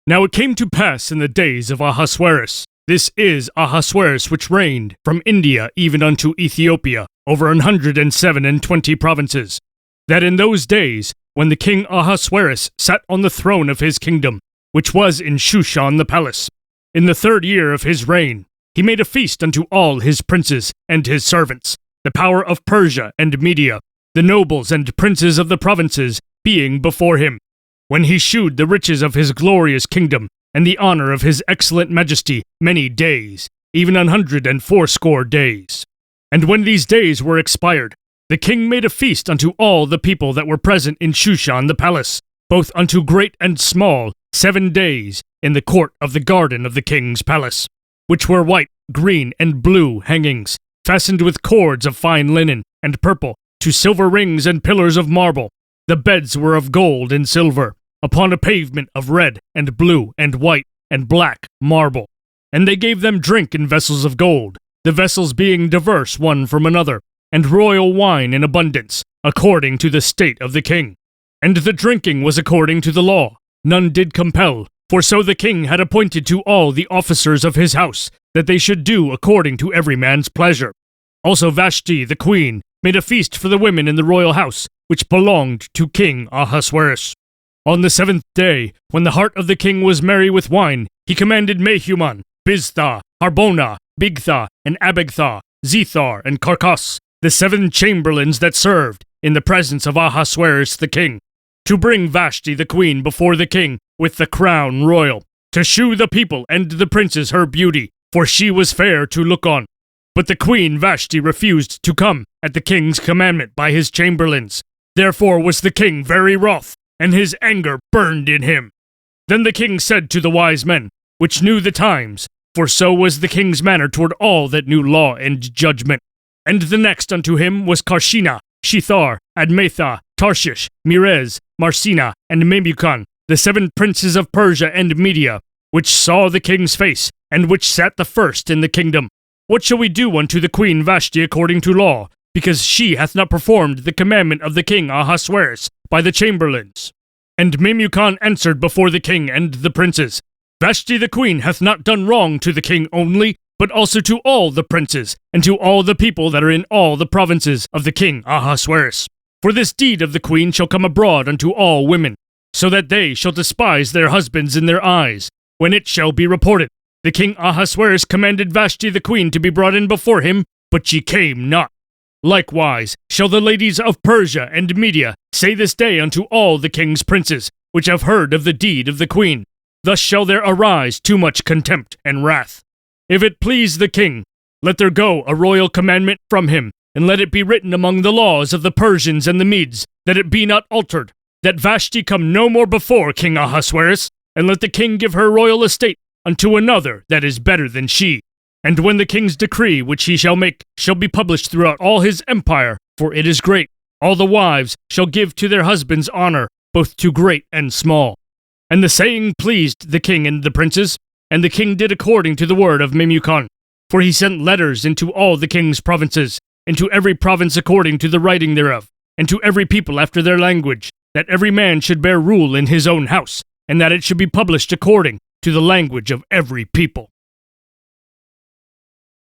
Now it came to pass in the days of Ahasuerus, this is Ahasuerus which reigned from India even unto Ethiopia, over 127 provinces, that in those days, when the king Ahasuerus sat on the throne of his kingdom, which was in Shushan the palace, in the 3rd year of his reign, he made a feast unto all his princes and his servants, the power of Persia and Media, the nobles and princes of the provinces being before him, when he shewed the riches of his glorious kingdom, and the honor of his excellent majesty many days, even 180 days. And when these days were expired, the king made a feast unto all the people that were present in Shushan the palace, both unto great and small, 7 days, in the court of the garden of the king's palace, which were white, green, and blue hangings, fastened with cords of fine linen, and purple, to silver rings and pillars of marble. The beds were of gold and silver, upon a pavement of red, and blue, and white, and black marble. And they gave them drink in vessels of gold, the vessels being diverse one from another, and royal wine in abundance, according to the state of the king. And the drinking was according to the law, none did compel, for so the king had appointed to all the officers of his house, that they should do according to every man's pleasure. Also Vashti the queen made a feast for the women in the royal house, which belonged to King Ahasuerus. On the 7th day, when the heart of the king was merry with wine, he commanded Mehuman, Biztha, Harbona, Bigtha, and Abagtha, Zethar, and Carcas, the 7 chamberlains that served in the presence of Ahasuerus the king, to bring Vashti the queen before the king with the crown royal, to shew the people and the princes her beauty, for she was fair to look on. But the queen Vashti refused to come at the king's commandment by his chamberlains. Therefore was the king very wroth, and his anger burned in him. Then the king said to the wise men, which knew the times, for so was the king's manner toward all that knew law and judgment. And the next unto him was Karshina, Shethar, Admatha, Tarshish, Mirez, Marsina, and Memucan, the 7 princes of Persia and Media, which saw the king's face, and which sat the first in the kingdom. What shall we do unto the queen Vashti according to law, because she hath not performed the commandment of the king Ahasuerus by the chamberlains? And Memucan answered before the king and the princes, Vashti the queen hath not done wrong to the king only, but also to all the princes, and to all the people that are in all the provinces of the king Ahasuerus. For this deed of the queen shall come abroad unto all women, so that they shall despise their husbands in their eyes, when it shall be reported, the king Ahasuerus commanded Vashti the queen to be brought in before him, but she came not. Likewise shall the ladies of Persia and Media say this day unto all the king's princes, which have heard of the deed of the queen. Thus shall there arise too much contempt and wrath. If it please the king, let there go a royal commandment from him, and let it be written among the laws of the Persians and the Medes, that it be not altered, that Vashti come no more before King Ahasuerus, and let the king give her royal estate unto another that is better than she. And when the king's decree which he shall make shall be published throughout all his empire, for it is great, all the wives shall give to their husbands honor, both to great and small. And the saying pleased the king and the princes, and the king did according to the word of Memucan. For he sent letters into all the king's provinces, into every province according to the writing thereof, and to every people after their language, that every man should bear rule in his own house, and that it should be published according to the language of every people.